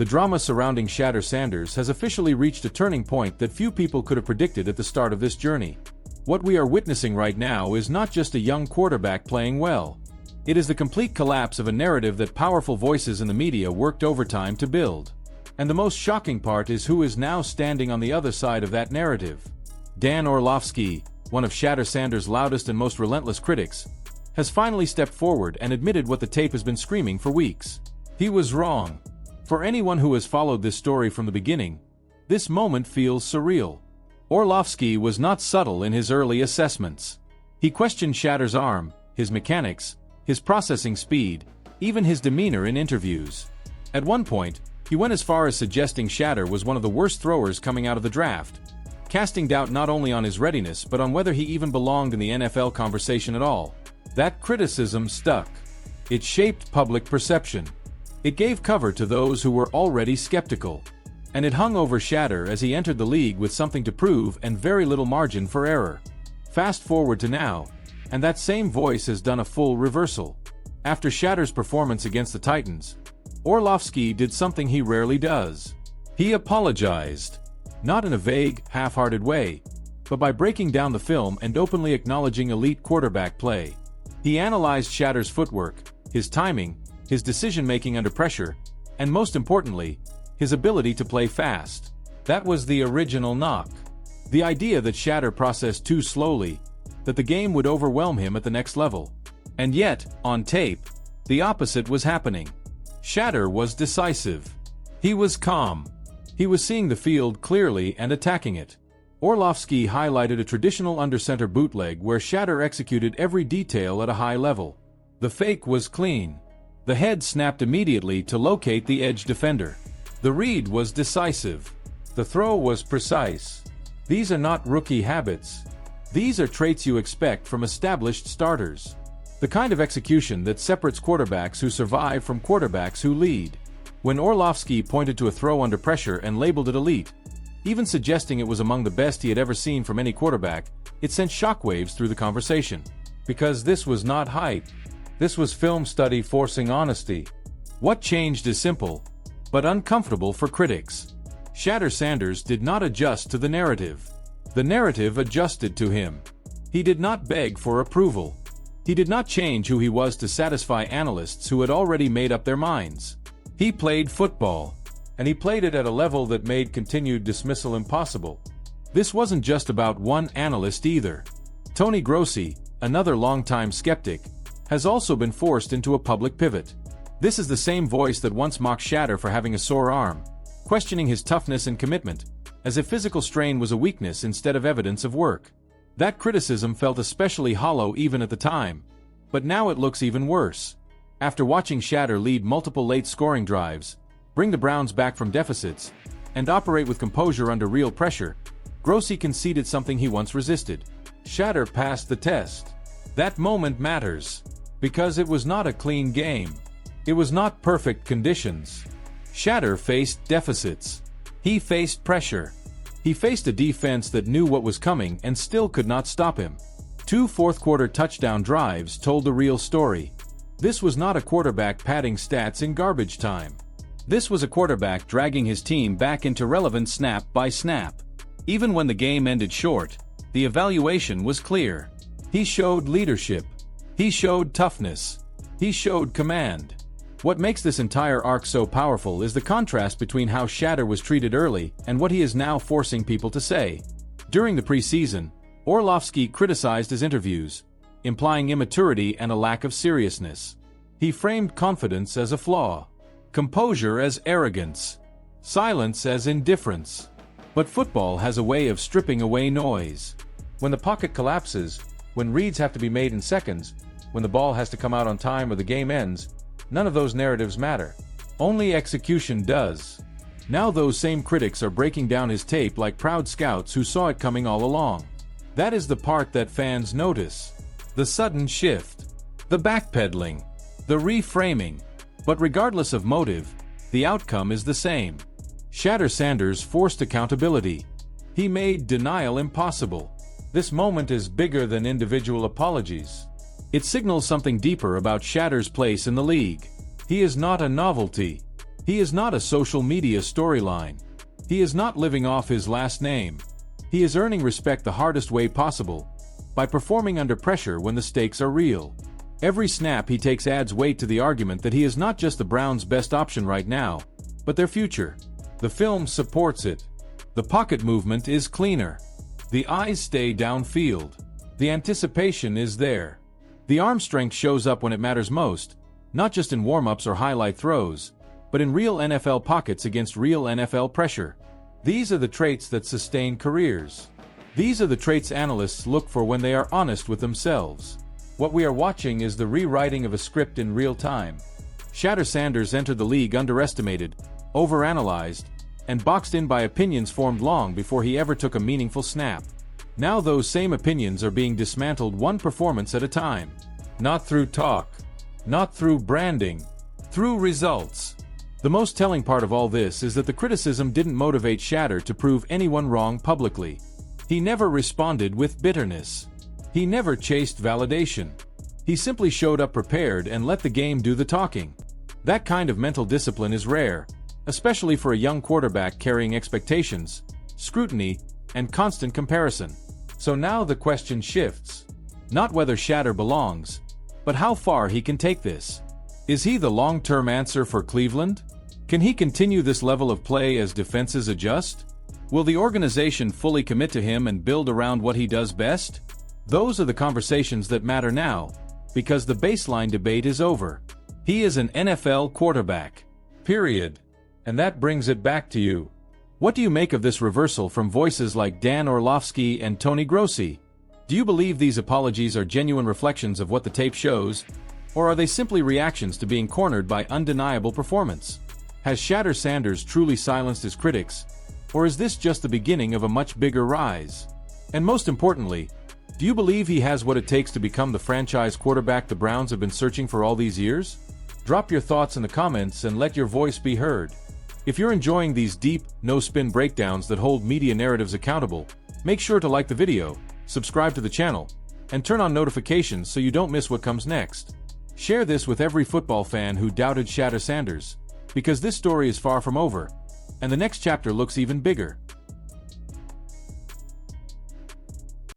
The drama surrounding Shadur Sanders has officially reached a turning point that few people could have predicted at the start of this journey. What we are witnessing right now is not just a young quarterback playing well. It is the complete collapse of a narrative that powerful voices in the media worked overtime to build. And the most shocking part is who is now standing on the other side of that narrative. Dan Orlovsky, one of Shadur Sanders' loudest and most relentless critics, has finally stepped forward and admitted what the tape has been screaming for weeks. He was wrong. For anyone who has followed this story from the beginning, this moment feels surreal. Orlovsky was not subtle in his early assessments. He questioned Shadur's arm, his mechanics, his processing speed, even his demeanor in interviews. At one point, he went as far as suggesting Shadur was one of the worst throwers coming out of the draft, casting doubt not only on his readiness but on whether he even belonged in the NFL conversation at all. That criticism stuck. It shaped public perception. It gave cover to those who were already skeptical. And it hung over Shadur as he entered the league with something to prove and very little margin for error. Fast forward to now, and that same voice has done a full reversal. After Shadur's performance against the Titans, Orlovsky did something he rarely does. He apologized. Not in a vague, half-hearted way, but by breaking down the film and openly acknowledging elite quarterback play. He analyzed Shadur's footwork, his timing, his decision-making under pressure, and most importantly, his ability to play fast. That was the original knock. The idea that Shadur processed too slowly, that the game would overwhelm him at the next level. And yet, on tape, the opposite was happening. Shadur was decisive. He was calm. He was seeing the field clearly and attacking it. Orlovsky highlighted a traditional under-center bootleg where Shadur executed every detail at a high level. The fake was clean. The head snapped immediately to locate the edge defender. The read was decisive. The throw was precise. These are not rookie habits. These are traits you expect from established starters. The kind of execution that separates quarterbacks who survive from quarterbacks who lead. When Orlovsky pointed to a throw under pressure and labeled it elite, even suggesting it was among the best he had ever seen from any quarterback, it sent shockwaves through the conversation. Because this was not hype. This was film study forcing honesty. What changed is simple, but uncomfortable for critics. Shadur Sanders did not adjust to the narrative. The narrative adjusted to him. He did not beg for approval. He did not change who he was to satisfy analysts who had already made up their minds. He played football, and he played it at a level that made continued dismissal impossible. This wasn't just about one analyst either. Tony Grossi, another longtime skeptic, has also been forced into a public pivot. This is the same voice that once mocked Shadur for having a sore arm, questioning his toughness and commitment, as if physical strain was a weakness instead of evidence of work. That criticism felt especially hollow even at the time, but now it looks even worse. After watching Shadur lead multiple late scoring drives, bring the Browns back from deficits, and operate with composure under real pressure, Grossi conceded something he once resisted. Shadur passed the test. That moment matters, because it was not a clean game. It was not perfect conditions. Shadur faced deficits. He faced pressure. He faced a defense that knew what was coming and still could not stop him. 2 fourth-quarter touchdown drives told the real story. This was not a quarterback padding stats in garbage time. This was a quarterback dragging his team back into relevance snap by snap. Even when the game ended short, the evaluation was clear. He showed leadership. He showed toughness. He showed command. What makes this entire arc so powerful is the contrast between how Shadur was treated early and what he is now forcing people to say. During the preseason, Orlovsky criticized his interviews, implying immaturity and a lack of seriousness. He framed confidence as a flaw, composure as arrogance, silence as indifference. But football has a way of stripping away noise. When the pocket collapses, when reads have to be made in seconds, when the ball has to come out on time or the game ends, none of those narratives matter. Only execution does. Now those same critics are breaking down his tape like proud scouts who saw it coming all along. That is the part that fans notice. The sudden shift. The backpedaling. The reframing. But regardless of motive, the outcome is the same. Shadur Sanders forced accountability. He made denial impossible. This moment is bigger than individual apologies. It signals something deeper about Shadur's place in the league. He is not a novelty. He is not a social media storyline. He is not living off his last name. He is earning respect the hardest way possible, by performing under pressure when the stakes are real. Every snap he takes adds weight to the argument that he is not just the Browns' best option right now, but their future. The film supports it. The pocket movement is cleaner. The eyes stay downfield. The anticipation is there. The arm strength shows up when it matters most, not just in warm-ups or highlight throws, but in real NFL pockets against real NFL pressure. These are the traits that sustain careers. These are the traits analysts look for when they are honest with themselves. What we are watching is the rewriting of a script in real time. Shadur Sanders entered the league underestimated, overanalyzed, and boxed in by opinions formed long before he ever took a meaningful snap. Now those same opinions are being dismantled one performance at a time. Not through talk, not through branding, through results. The most telling part of all this is that the criticism didn't motivate Shadur to prove anyone wrong publicly. He never responded with bitterness. He never chased validation. He simply showed up prepared and let the game do the talking. That kind of mental discipline is rare, especially for a young quarterback carrying expectations, scrutiny, and constant comparison. So now the question shifts. Not whether Shadur belongs, but how far he can take this. Is he the long-term answer for Cleveland? Can he continue this level of play as defenses adjust? Will the organization fully commit to him and build around what he does best? Those are the conversations that matter now, because the baseline debate is over. He is an NFL quarterback. Period. And that brings it back to you. What do you make of this reversal from voices like Dan Orlovsky and Tony Grossi? Do you believe these apologies are genuine reflections of what the tape shows, or are they simply reactions to being cornered by undeniable performance? Has Shadur Sanders truly silenced his critics, or is this just the beginning of a much bigger rise? And most importantly, do you believe he has what it takes to become the franchise quarterback the Browns have been searching for all these years? Drop your thoughts in the comments and let your voice be heard. If you're enjoying these deep, no-spin breakdowns that hold media narratives accountable, make sure to like the video, subscribe to the channel, and turn on notifications so you don't miss what comes next. Share this with every football fan who doubted Shadur Sanders, because this story is far from over, and the next chapter looks even bigger.